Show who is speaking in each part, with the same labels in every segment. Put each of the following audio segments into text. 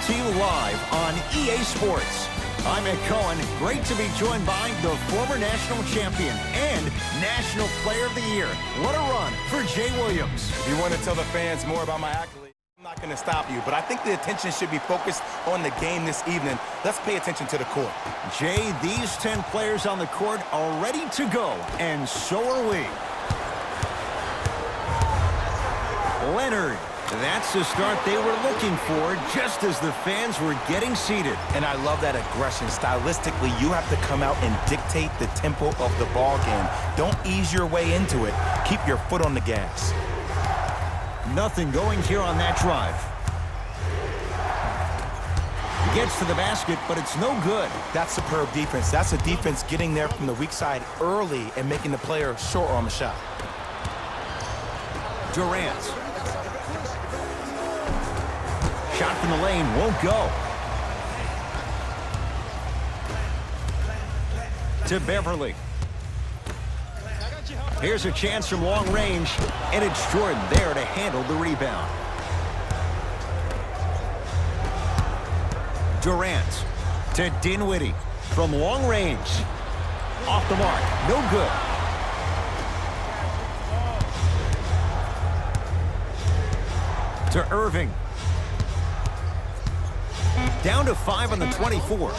Speaker 1: to you live on EA Sports. I'm Ed Cohen. Great to be joined by the former national champion and National Player of the Year. What a run for Jay Williams.
Speaker 2: If you want to tell the fans more about my accolades, I'm not going to stop you, but I think the attention should be focused on the game this evening. Let's pay attention to the court.
Speaker 1: Jay, these 10 players on the court are ready to go, and so are we. Leonard. That's the start they were looking for just as the fans were getting seated.
Speaker 2: And I love that aggression. Stylistically, you have to come out and dictate the tempo of the ball game. Don't ease your way into it. Keep your foot on the gas.
Speaker 1: Nothing going here on that drive. He gets to the basket, but it's no good.
Speaker 2: That's superb defense. That's a defense getting there from the weak side early and making the player short on the shot.
Speaker 1: Durant. Shot from the lane won't go. To Beverly. Here's a chance from long range, and it's Jordan there to handle the rebound. Durant to Dinwiddie from long range. Off the mark, no good. To Irving. Down to 5 on the 24.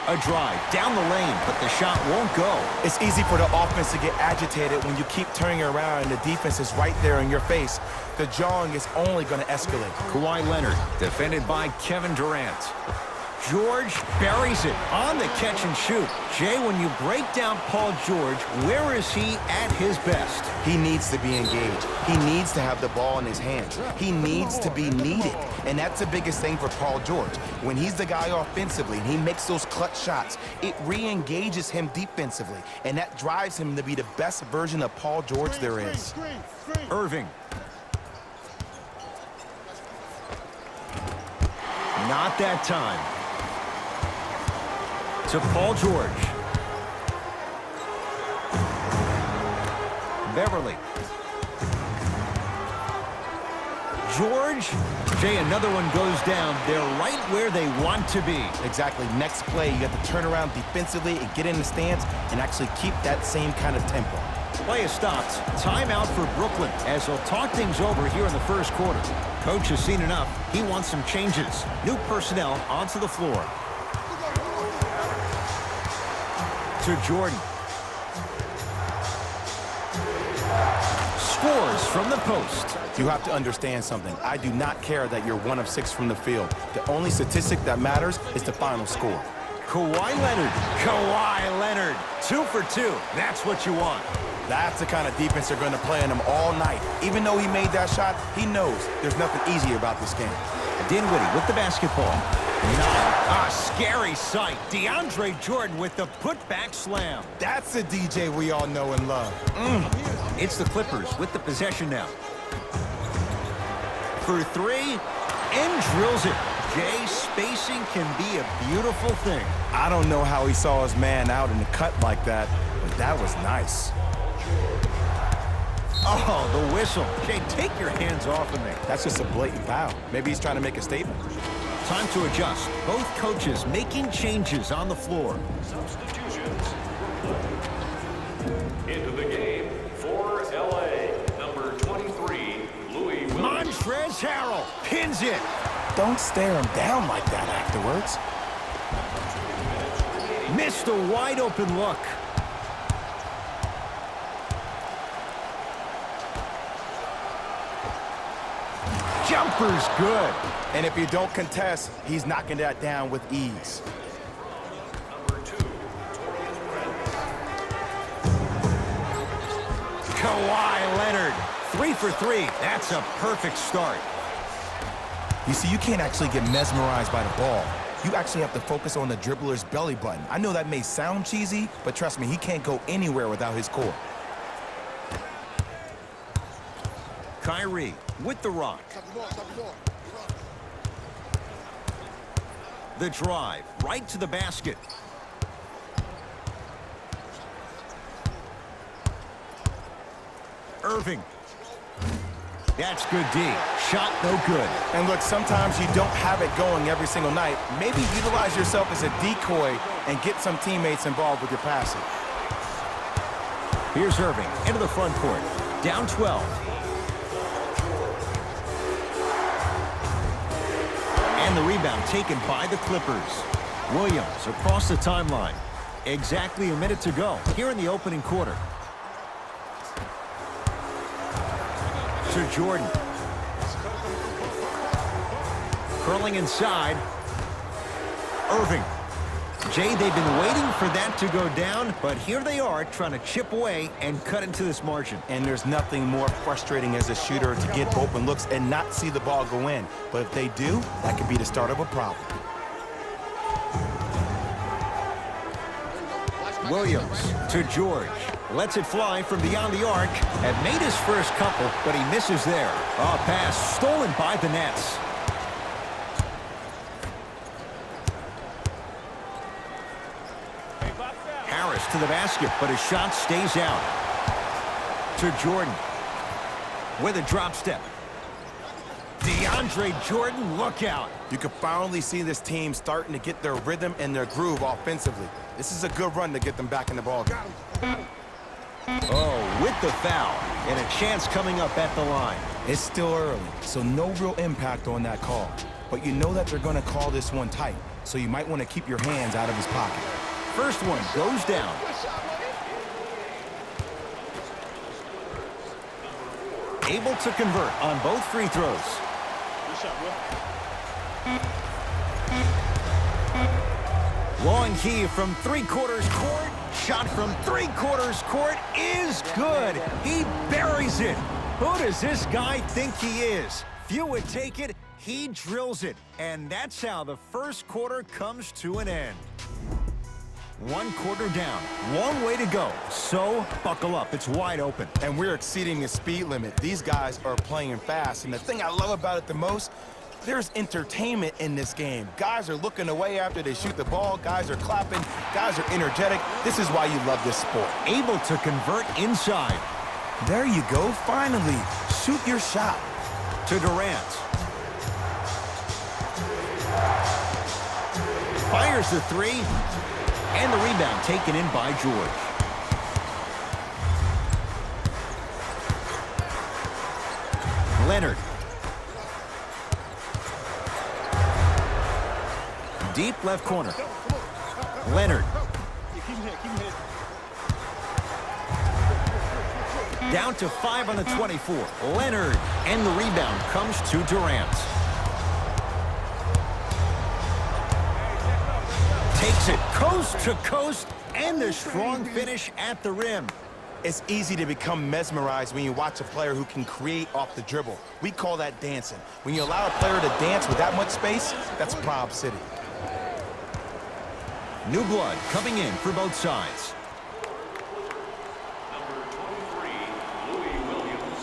Speaker 1: A drive down the lane, but the shot won't go.
Speaker 2: It's easy for the offense to get agitated when you keep turning around and the defense is right there in your face. The jawing is only going to escalate.
Speaker 1: Kawhi Leonard, defended by Kevin Durant. George buries it on the catch and shoot. Jay, when you break down Paul George, where is he at his best?
Speaker 2: He needs to be engaged. He needs to have the ball in his hands. He needs to be needed. And that's the biggest thing for Paul George. When he's the guy offensively and he makes those clutch shots, it re-engages him defensively. And that drives him to be the best version of Paul George there is.
Speaker 1: Irving. Not that time. To Paul George. Beverly. George. Jay, another one goes down. They're right where they want to be.
Speaker 2: Exactly. Next play, you have to turn around defensively and get in the stance and actually keep that same kind of tempo.
Speaker 1: Play is stopped. Timeout for Brooklyn as they'll talk things over here in the first quarter. Coach has seen enough. He wants some changes. New personnel onto the floor. To Jordan. Scores from the post.
Speaker 2: You have to understand something. I do not care that you're 1 of 6 from the field. The only statistic that matters is the final score.
Speaker 1: Kawhi Leonard. Kawhi Leonard. 2 for 2. That's what you want.
Speaker 2: That's the kind of defense they're going to play on him all night. Even though he made that shot, he knows there's nothing easy about this game.
Speaker 1: Dinwiddie with the basketball. A scary sight. DeAndre Jordan with the putback slam.
Speaker 2: That's a DJ we all know and love.
Speaker 1: It's the Clippers with the possession now. For 3, and drills it. Jay, spacing can be a beautiful thing.
Speaker 2: I don't know how he saw his man out in the cut like that, but that was nice.
Speaker 1: Oh, the whistle. Jay, take your hands off of me.
Speaker 2: That's just a blatant foul. Maybe he's trying to make a statement.
Speaker 1: Time to adjust. Both coaches making changes on the floor.
Speaker 3: Substitutions. Into the game for LA, number 23, Louis Williams.
Speaker 1: Montrezl Harrell pins it.
Speaker 2: Don't stare him down like that afterwards.
Speaker 1: Missed a wide open look. Jumper's good.
Speaker 2: And if you don't contest, he's knocking that down with ease.
Speaker 3: Number 2, Torian Prince.
Speaker 1: Kawhi Leonard. 3 for 3. That's a perfect start.
Speaker 2: You see, you can't actually get mesmerized by the ball. You actually have to focus on the dribbler's belly button. I know that may sound cheesy, but trust me, he can't go anywhere without his core.
Speaker 1: Kyrie with the rock. The drive right to the basket. Irving. That's good D. Shot no good.
Speaker 2: And look, sometimes you don't have it going every single night. Maybe utilize yourself as a decoy and get some teammates involved with your passing.
Speaker 1: Here's Irving into the front court. Down 12. And the rebound taken by the Clippers. Williams across the timeline. Exactly a minute to go here in the opening quarter. To Jordan. Curling inside. Irving. Jay, they've been waiting for that to go down, but here they are trying to chip away and cut into this margin.
Speaker 2: And there's nothing more frustrating as a shooter to get open looks and not see the ball go in. But if they do, that could be the start of a problem.
Speaker 1: Williams to George. Lets it fly from beyond the arc. Had made his first couple, but he misses there. A pass stolen by the Nets. Harris to the basket, but his shot stays out. To Jordan. With a drop step. DeAndre Jordan, look out.
Speaker 2: You can finally see this team starting to get their rhythm and their groove offensively. This is a good run to get them back in the ball game.
Speaker 1: Oh, with the foul. And a chance coming up at the line.
Speaker 2: It's still early, so no real impact on that call. But you know that they're going to call this one tight, so you might want to keep your hands out of his pocket.
Speaker 1: First one goes down. Able to convert on both free throws. Long key from three-quarters court. Shot from three-quarters court is good. He buries it. Who does this guy think he is? Few would take it. He drills it. And that's how the first quarter comes to an end. One quarter down. One way to go. So buckle up. It's wide open.
Speaker 2: And we're exceeding the speed limit. These guys are playing fast. And the thing I love about it the most, there's entertainment in this game. Guys are looking away after they shoot the ball. Guys are clapping. Guys are energetic. This is why you love this sport.
Speaker 1: Able to convert inside.
Speaker 2: There you go. Finally, shoot your shot.
Speaker 1: To Durant. Fires the three. And the rebound taken in by George. Leonard. Deep left corner. Leonard. Down to 5 on the 24. Leonard. And the rebound comes to Durant. Takes it coast to coast, and the strong finish at the rim.
Speaker 2: It's easy to become mesmerized when you watch a player who can create off the dribble. We call that dancing. When you allow a player to dance with that much space, that's Prob City.
Speaker 1: New blood coming in for both sides.
Speaker 3: Number 23, Louis Williams.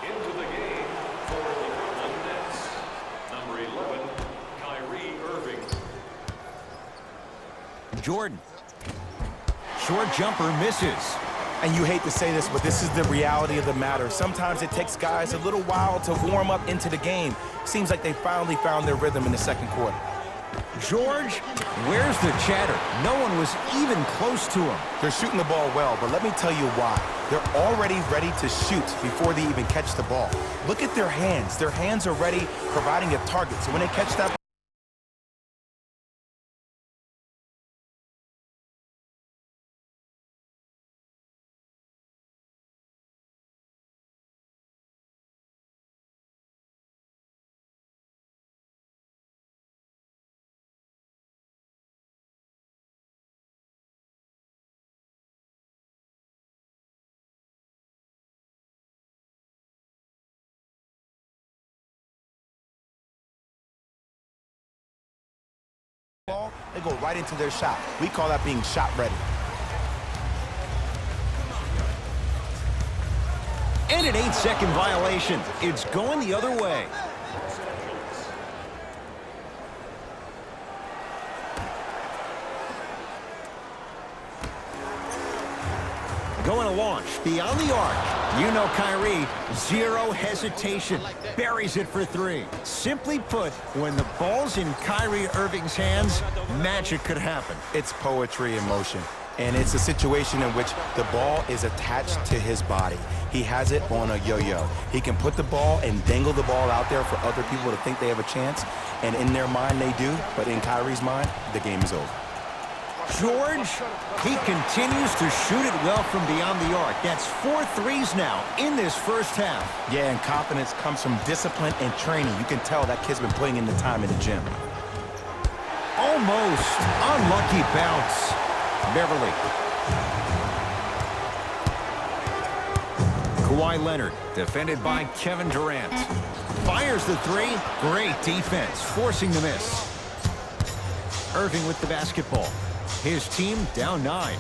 Speaker 3: Into the game for the Brooklyn Nets. Number 11, Kyrie Irving.
Speaker 1: Jordan. Short jumper misses.
Speaker 2: And you hate to say this, but this is the reality of the matter. Sometimes it takes guys a little while to warm up into the game. Seems like they finally found their rhythm in the second quarter.
Speaker 1: George, where's the chatter? No one was even close to him.
Speaker 2: They're shooting the ball well, but let me tell you why. They're already ready to shoot before they even catch the ball. Look at their hands. Their hands are ready, providing a target. So when they catch that, they go right into their shot. We call that being shot ready.
Speaker 1: And an 8-second violation. It's going the other way. going to launch beyond the arc. You know Kyrie, zero hesitation, buries it for three. Simply put, when the ball's in Kyrie Irving's hands, magic could happen.
Speaker 2: It's poetry in motion. And it's a situation in which the ball is attached to his body. He has it on a yo-yo. He can put the ball and dangle the ball out there for other people to think they have a chance. And in their mind, they do. But in Kyrie's mind, the game is over.
Speaker 1: George, he continues to shoot it well from beyond the arc. That's 4 threes now in this first half.
Speaker 2: Yeah, and confidence comes from discipline and training. You can tell that kid's been putting in the time in the gym.
Speaker 1: Almost unlucky bounce. Beverly. Kawhi Leonard, defended by Kevin Durant. Fires the three. Great defense, forcing the miss. Irving with the basketball. His team down 9.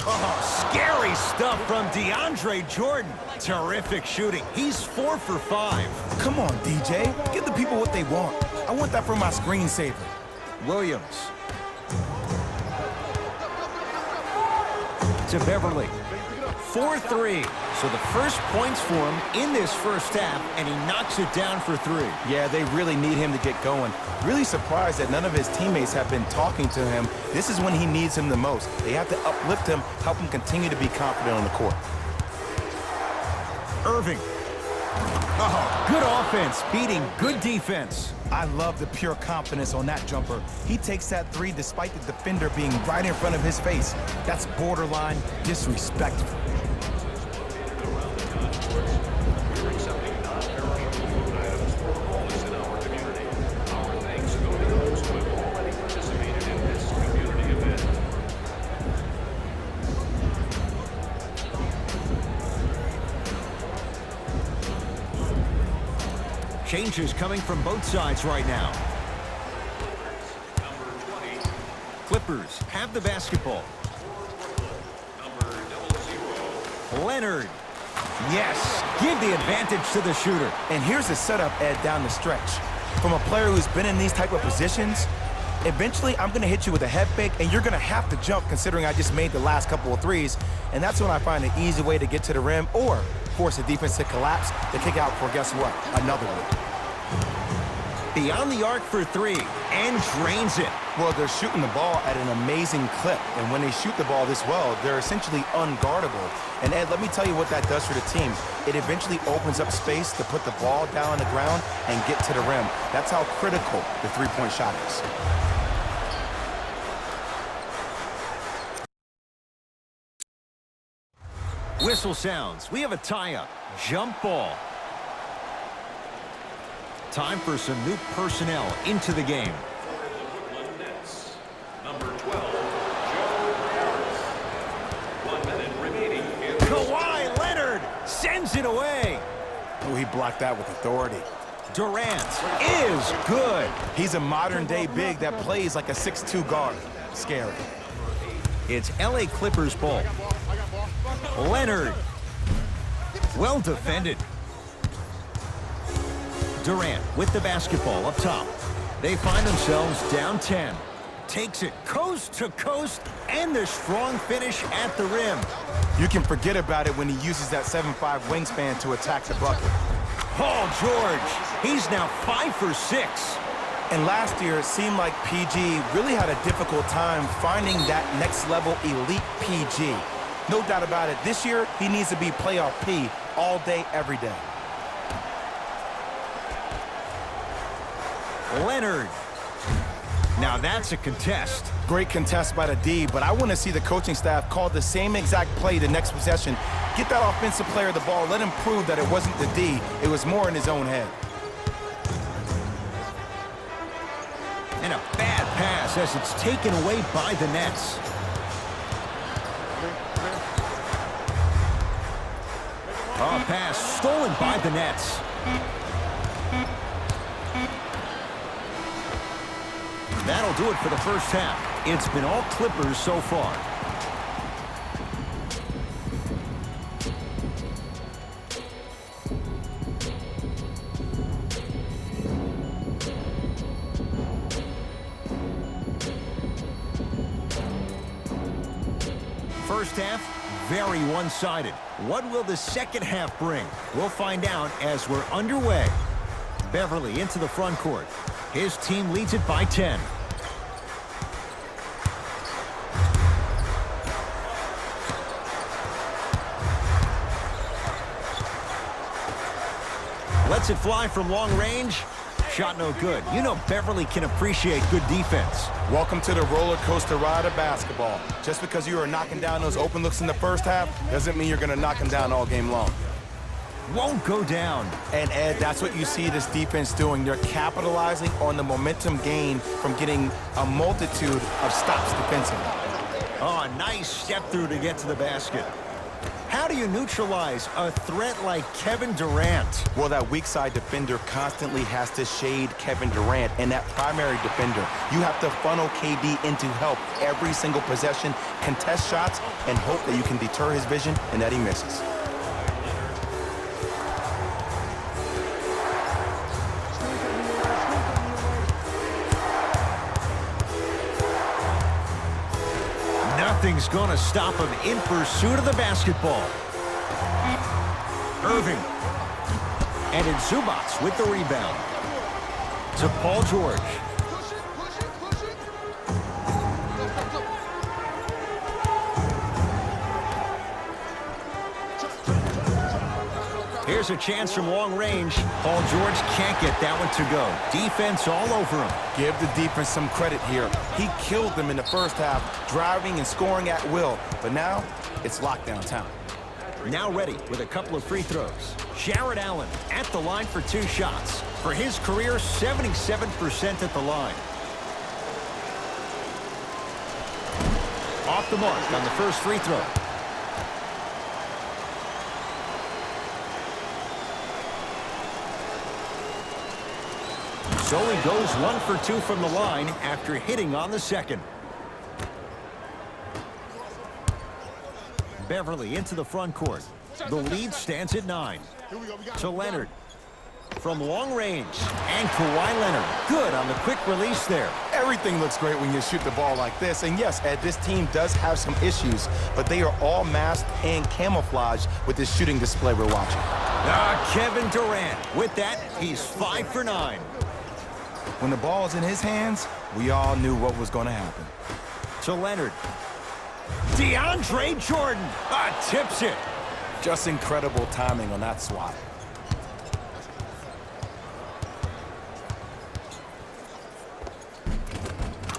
Speaker 1: Oh, scary stuff from DeAndre Jordan. Terrific shooting. He's 4 for 5.
Speaker 2: Come on, DJ. Give the people what they want. I want that for my screensaver.
Speaker 1: Williams. To Beverly. 4-3. So the first points for him in this first half, and he knocks it down for 3.
Speaker 2: Yeah, they really need him to get going. Really surprised that none of his teammates have been talking to him. This is when he needs him the most. They have to uplift him, help him continue to be confident on the court.
Speaker 1: Irving. Oh, good offense, beating good defense.
Speaker 2: I love the pure confidence on that jumper. He takes that three despite the defender being right in front of his face. That's borderline disrespectful.
Speaker 1: Changes coming from both sides right now. Clippers have the basketball. Leonard. Yes, give the advantage to the shooter.
Speaker 2: And here's the setup, Ed, down the stretch. From a player who's been in these type of positions, eventually I'm going to hit you with a head fake, and you're going to have to jump considering I just made the last couple of threes. And that's when I find an easy way to get to the rim or force the defense to collapse to kick out for, guess what, another one.
Speaker 1: Beyond the arc for 3 and drains it.
Speaker 2: Well, they're shooting the ball at an amazing clip, and when they shoot the ball this well, they're essentially unguardable. And Ed, let me tell you what that does for the team. It eventually opens up space to put the ball down on the ground and get to the rim. That's how critical the three-point shot is.
Speaker 1: Whistle sounds. We have a tie-up. Jump ball. Time for some new personnel into the game.
Speaker 3: Number 12, Joe Harris. 1 minute remaining in the
Speaker 1: Kawhi Leonard sends it away.
Speaker 2: Oh, he blocked that with authority.
Speaker 1: Durant is good.
Speaker 2: He's a modern-day big that plays like a 6'2 guard. Scary.
Speaker 1: It's LA Clippers ball. Leonard. Well defended. Durant with the basketball up top. They find themselves down 10. Takes it coast to coast and the strong finish at the rim.
Speaker 2: You can forget about it when he uses that 7'5 wingspan to attack the bucket.
Speaker 1: Paul George, he's now 5 for 6.
Speaker 2: And last year, it seemed like PG really had a difficult time finding that next level elite PG. No doubt about it, this year, he needs to be playoff P all day, every day.
Speaker 1: Leonard. Now that's a contest.
Speaker 2: Great contest by the D, but I want to see the coaching staff call the same exact play the next possession. Get that offensive player the ball. Let him prove that it wasn't the D. It was more in his own head.
Speaker 1: And a bad pass as it's taken away by the Nets. A pass stolen by the Nets. That'll do it for the first half. It's been all Clippers so far. First half, very one-sided. What will the second half bring? We'll find out as we're underway. Beverly into the front court. His team leads it by 10. Lets it fly from long range. Shot no good. You know Beverly can appreciate good defense.
Speaker 2: Welcome to the roller coaster ride of basketball. Just because you are knocking down those open looks in the first half doesn't mean you're going to knock them down all game long.
Speaker 1: Won't go down.
Speaker 2: And Ed, that's what you see this defense doing. They're capitalizing on the momentum gain from getting a multitude of stops defensively.
Speaker 1: Oh, a nice step through to get to the basket. How do you neutralize a threat like Kevin Durant?
Speaker 2: Well, that weak side defender constantly has to shade Kevin Durant, and that primary defender, you have to funnel KD into help every single possession, contest shots, and hope that you can deter his vision and that he misses.
Speaker 1: Nothing's gonna stop him in pursuit of the basketball. Irving. And it's Zubats with the rebound. To Paul George. Here's a chance from long range. Paul George can't get that one to go. Defense all over him.
Speaker 2: Give the defense some credit here. He killed them in the first half, driving and scoring at will. But now, it's lockdown time.
Speaker 1: Now ready with a couple of free throws. Jared Allen at the line for 2 shots. For his career, 77% at the line. Off the mark on the first free throw. So he goes 1 for 2 from the line after hitting on the second. Beverly into the front court. The lead stands at 9. To Leonard. From long range. And Kawhi Leonard. Good on the quick release there.
Speaker 2: Everything looks great when you shoot the ball like this. And yes, Ed, this team does have some issues, but they are all masked and camouflaged with this shooting display we're watching.
Speaker 1: Kevin Durant. With that, he's 5 for 9.
Speaker 2: When the ball is in his hands, we all knew what was going to happen.
Speaker 1: To Leonard. DeAndre Jordan tips it.
Speaker 2: Just incredible timing on that swat.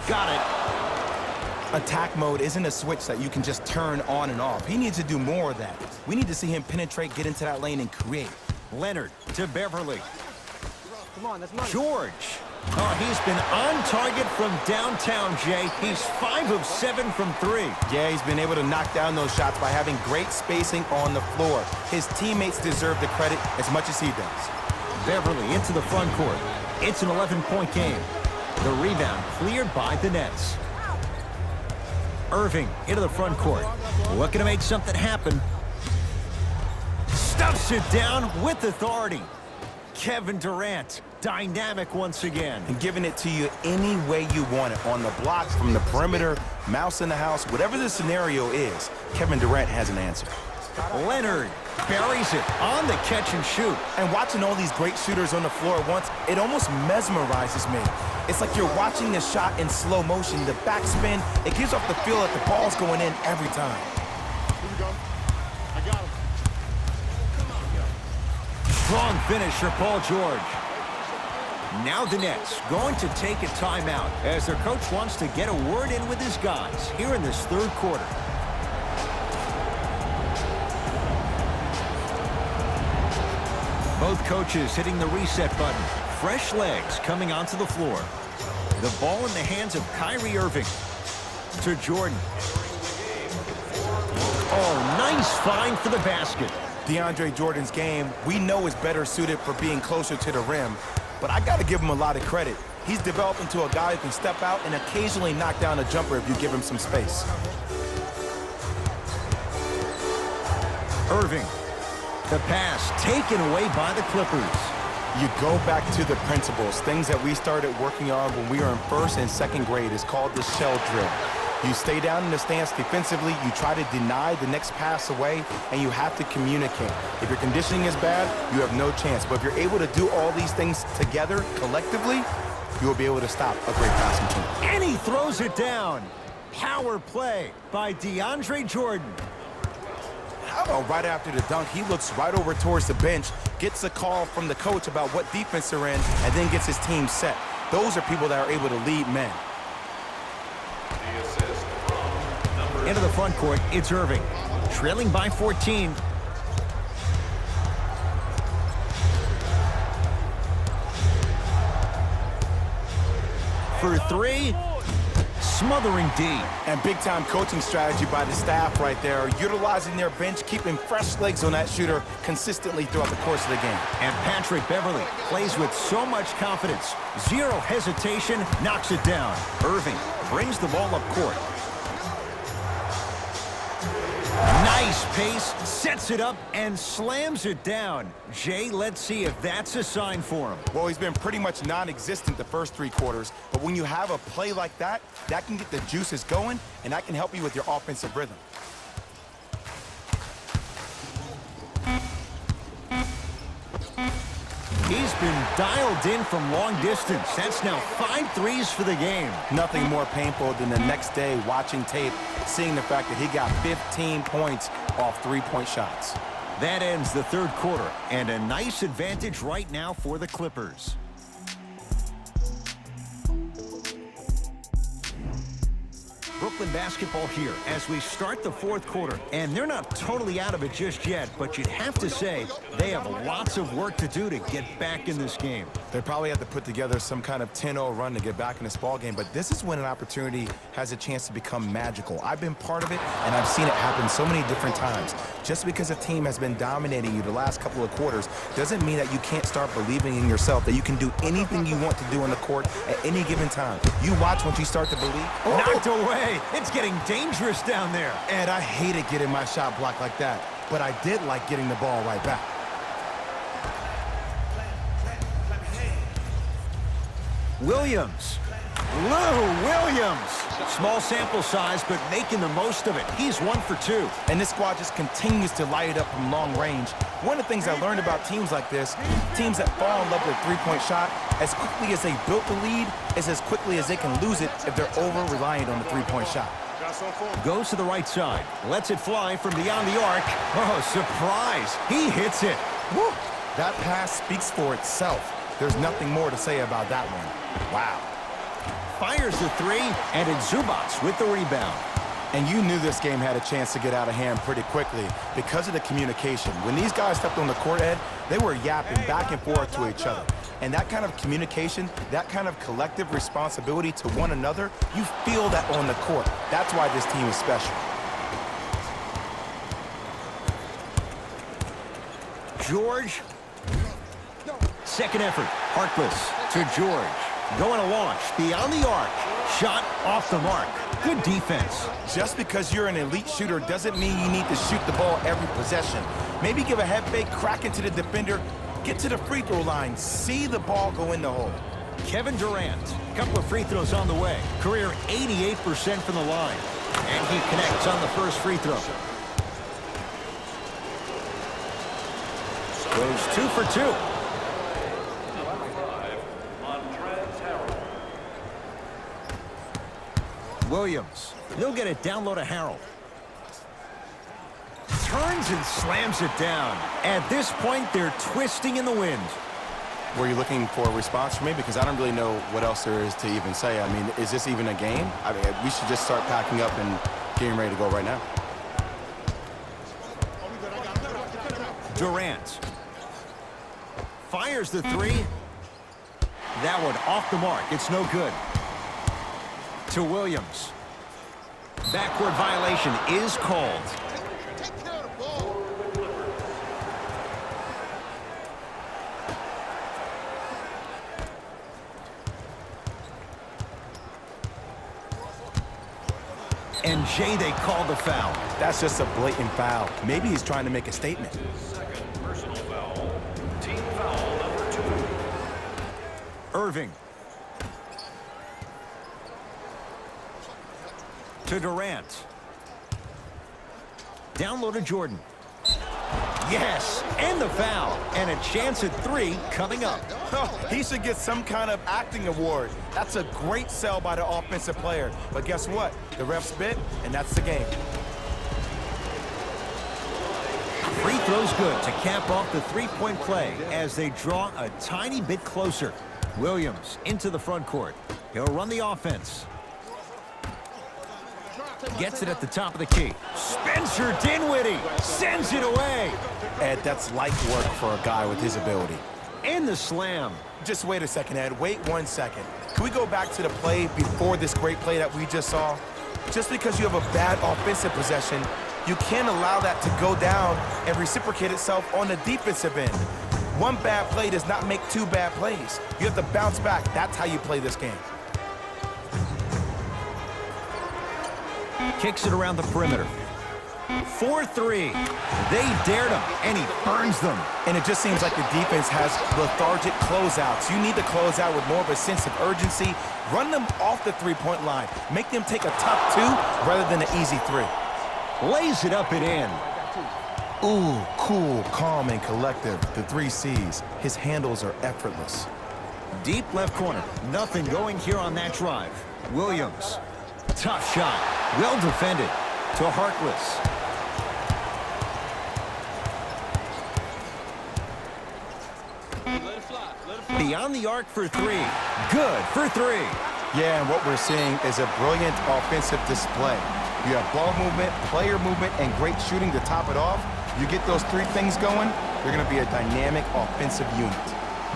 Speaker 1: Got it.
Speaker 2: Attack mode isn't a switch that you can just turn on and off. He needs to do more of that. We need to see him penetrate, get into that lane, and create.
Speaker 1: Leonard to Beverly.
Speaker 4: Come on, that's mine.
Speaker 1: George. Oh, he's been on target from downtown, Jay. He's 5 of 7 from 3.
Speaker 2: Yeah, he's been able to knock down those shots by having great spacing on the floor. His teammates deserve the credit as much as he does.
Speaker 1: Beverly into the front court. It's an 11-point game. The rebound cleared by the Nets. Irving into the front court. Looking to make something happen. Stuffs it down with authority. Kevin Durant, dynamic once again.
Speaker 2: And giving it to you any way you want it. On the block, from the perimeter, mouse in the house, whatever the scenario is, Kevin Durant has an answer.
Speaker 1: Leonard buries it on the catch and shoot.
Speaker 2: And watching all these great shooters on the floor at once, it almost mesmerizes me. It's like you're watching the shot in slow motion. The backspin, it gives off the feel that the ball's going in every time.
Speaker 4: Here we go. I got him.
Speaker 1: Strong finish for Paul George. Now the Nets going to take a timeout as their coach wants to get a word in with his guys here in this third quarter. Both coaches hitting the reset button. Fresh legs coming onto the floor. The ball in the hands of Kyrie Irving. To Jordan. Oh, nice find for the basket.
Speaker 2: DeAndre Jordan's game, we know, is better suited for being closer to the rim, but I got to give him a lot of credit. He's developed into a guy who can step out and occasionally knock down a jumper if you give him some space.
Speaker 1: Irving. The pass taken away by the Clippers.
Speaker 2: You go back to the principles, things that we started working on when we were in first and second grade. Is called the shell drill. You stay down in the stance defensively, you try to deny the next pass away, and you have to communicate. If your conditioning is bad, you have no chance. But if you're able to do all these things together, collectively, you will be able to stop a great passing team.
Speaker 1: And he throws it down. Power play by DeAndre Jordan.
Speaker 2: How about right after the dunk, he looks right over towards the bench, gets a call from the coach about what defense they're in, and then gets his team set. Those are people that are able to lead men.
Speaker 3: The assist from number
Speaker 1: Into the front court, it's Irving. Trailing by 14. For three. Smothering D.
Speaker 2: And big-time coaching strategy by the staff right there, utilizing their bench, keeping fresh legs on that shooter consistently throughout the course of the game.
Speaker 1: And Patrick Beverly plays with so much confidence. Zero hesitation, knocks it down. Irving brings the ball up court. Nice pace, sets it up, and slams it down. Jay, let's see if that's a sign for him.
Speaker 2: Well, he's been pretty much non-existent the first 3 quarters, but when you have a play like that, that can get the juices going, and that can help you with your offensive rhythm.
Speaker 1: He's been dialed in from long distance. That's now 5 threes for the game.
Speaker 2: Nothing more painful than the next day watching tape, seeing the fact that he got 15 points off 3-point shots.
Speaker 1: That ends the third quarter, and a nice advantage right now for the Clippers. Brooklyn basketball here as we start the fourth quarter. And they're not totally out of it just yet, but you'd have to say they have lots of work to do to get back in this game.
Speaker 2: They probably have to put together some kind of 10-0 run to get back in this ball game, but this is when an opportunity has a chance to become magical. I've been part of it, and I've seen it happen so many different times. Just because a team has been dominating you the last couple of quarters doesn't mean that you can't start believing in yourself, that you can do anything you want to do on the court at any given time. You watch once you start to believe.
Speaker 1: Knocked away. It's getting dangerous down there.
Speaker 2: And I hated getting my shot blocked like that, but I did like getting the ball right back.
Speaker 1: Williams. Lou Williams. Small sample size, but making the most of it. He's 1 for 2.
Speaker 2: And this squad just continues to light it up from long range. One of the things I learned about teams like this, teams that fall in love with a 3-point shot, as quickly as they built the lead, is as quickly as they can lose it if they're over-reliant on the 3-point shot.
Speaker 1: Goes to the right side. Lets it fly from beyond the arc. Oh, surprise. He hits it.
Speaker 2: Woo! That pass speaks for itself. There's nothing more to say about that one. Wow.
Speaker 1: Fires the 3, and it's Zubats with the rebound.
Speaker 2: And you knew this game had a chance to get out of hand pretty quickly because of the communication. When these guys stepped on the court, Ed, they were yapping back and forth to each other. And that kind of communication, that kind of collective responsibility to one another, you feel that on the court. That's why this team is special.
Speaker 1: George. Second effort. Harkless to George. Going to launch beyond the arc. Shot off the mark. Good defense.
Speaker 2: Just because you're an elite shooter doesn't mean you need to shoot the ball every possession. Maybe give a head fake, crack into the defender, get to the free throw line, see the ball go in the hole.
Speaker 1: Kevin Durant. Couple of free throws on the way. Career 88% from the line. And he connects on the first free throw. Goes 2 for 2. Williams. He'll get it down low to Harold. Turns and slams it down. At this point, they're twisting in the wind.
Speaker 2: Were you looking for a response from me? Because I don't really know what else there is to even say. I mean, is this even a game? I mean, we should just start packing up and getting ready to go right now.
Speaker 1: Durant. Fires the 3. That one off the mark. It's no good. To Williams. Backcourt violation is called. And Jay, they called the foul.
Speaker 2: That's just a blatant foul. Maybe he's trying to make a statement.
Speaker 3: Second personal foul. Team foul number 2.
Speaker 1: Irving. To Durant. Down low to Jordan. Yes, and the foul. And a chance at 3 coming up.
Speaker 2: Oh, he should get some kind of acting award. That's a great sell by the offensive player. But guess what? The ref spit, and that's the game.
Speaker 1: Free throw's good to cap off the three-point play as they draw a tiny bit closer. Williams into the front court. He'll run the offense. Gets it at the top of the key. Spencer Dinwiddie sends it away.
Speaker 2: Ed, that's light work for a guy with his ability.
Speaker 1: And the slam.
Speaker 2: Just wait a second, Ed. Wait 1 second. Can we go back to the play before this great play that we just saw? Just because you have a bad offensive possession, you can't allow that to go down and reciprocate itself on the defensive end. One bad play does not make 2 bad plays. You have to bounce back. That's how you play this game.
Speaker 1: Kicks it around the perimeter. 4-3. They dared him, and he burns them.
Speaker 2: And it just seems like the defense has lethargic closeouts. You need to close out with more of a sense of urgency. Run them off the three-point line. Make them take a tough 2 rather than an easy 3.
Speaker 1: Lays it up and in.
Speaker 2: Ooh, cool, calm, and collective. The 3 C's. His handles are effortless.
Speaker 1: Deep left corner. Nothing going here on that drive. Williams. Tough shot. Well defended. To Harkless. Beyond the arc for 3. Good for 3.
Speaker 2: Yeah, and what we're seeing is a brilliant offensive display. You have ball movement, player movement, and great shooting to top it off. You get those 3 things going, you're going to be a dynamic offensive unit.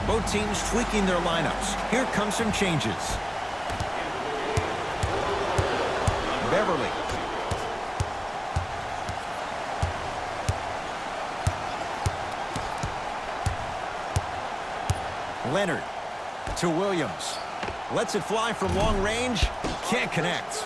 Speaker 1: Both teams tweaking their lineups. Here come some changes. Beverly. Leonard to Williams. Lets it fly from long range. Can't connect.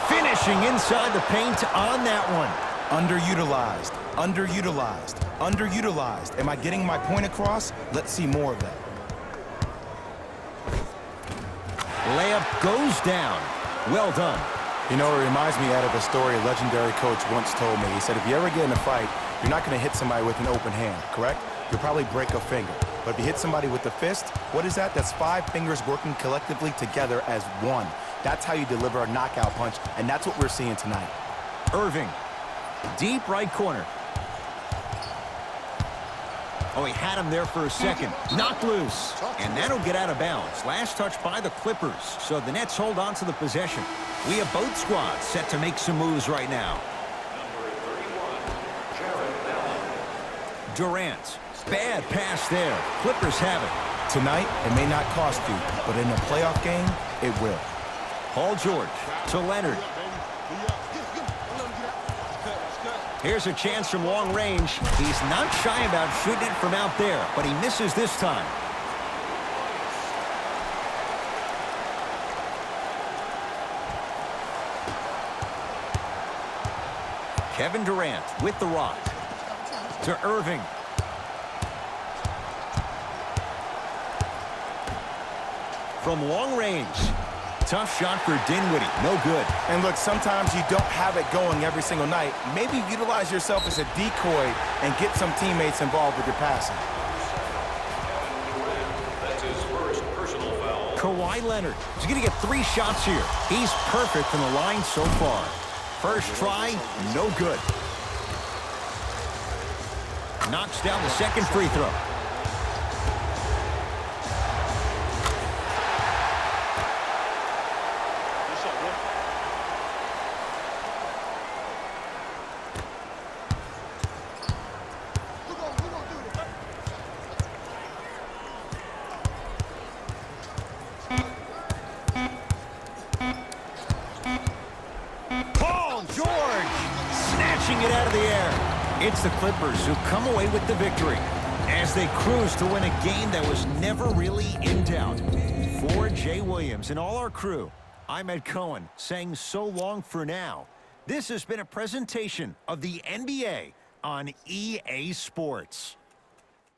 Speaker 1: Finishing inside the paint on that one.
Speaker 2: Underutilized, underutilized, underutilized. Am I getting my point across? Let's see more of that.
Speaker 1: Layup goes down. Well done.
Speaker 2: You know, it reminds me of a story a legendary coach once told me. He said, if you ever get in a fight, you're not going to hit somebody with an open hand, correct? You'll probably break a finger. But if you hit somebody with the fist, what is that? That's 5 fingers working collectively together as one. That's how you deliver a knockout punch, and that's what we're seeing tonight.
Speaker 1: Irving. Deep right corner. Oh, he had him there for a second. Knocked loose. And that'll get out of bounds. Last touch by the Clippers. So the Nets hold on to the possession. We have both squads set to make some moves right now. Durant. Bad pass there. Clippers have it.
Speaker 2: Tonight, it may not cost you, but in a playoff game, it will.
Speaker 1: Paul George to Leonard. Here's a chance from long range. He's not shy about shooting it from out there, but he misses this time. Kevin Durant with the rock. To Irving. From long range. Tough shot for Dinwiddie. No good.
Speaker 2: And look, sometimes you don't have it going every single night. Maybe utilize yourself as a decoy and get some teammates involved with your passing.
Speaker 3: That's his first personal foul.
Speaker 1: Kawhi Leonard. He's going to get 3 shots here. He's perfect from the line so far. First try, no good. Knocks down the second free throw. It out of the air. It's the Clippers who come away with the victory as they cruise to win a game that was never really in doubt. For Jay Williams and all our crew, I'm Ed Cohen saying so long for now. This has been a presentation of the NBA on EA Sports.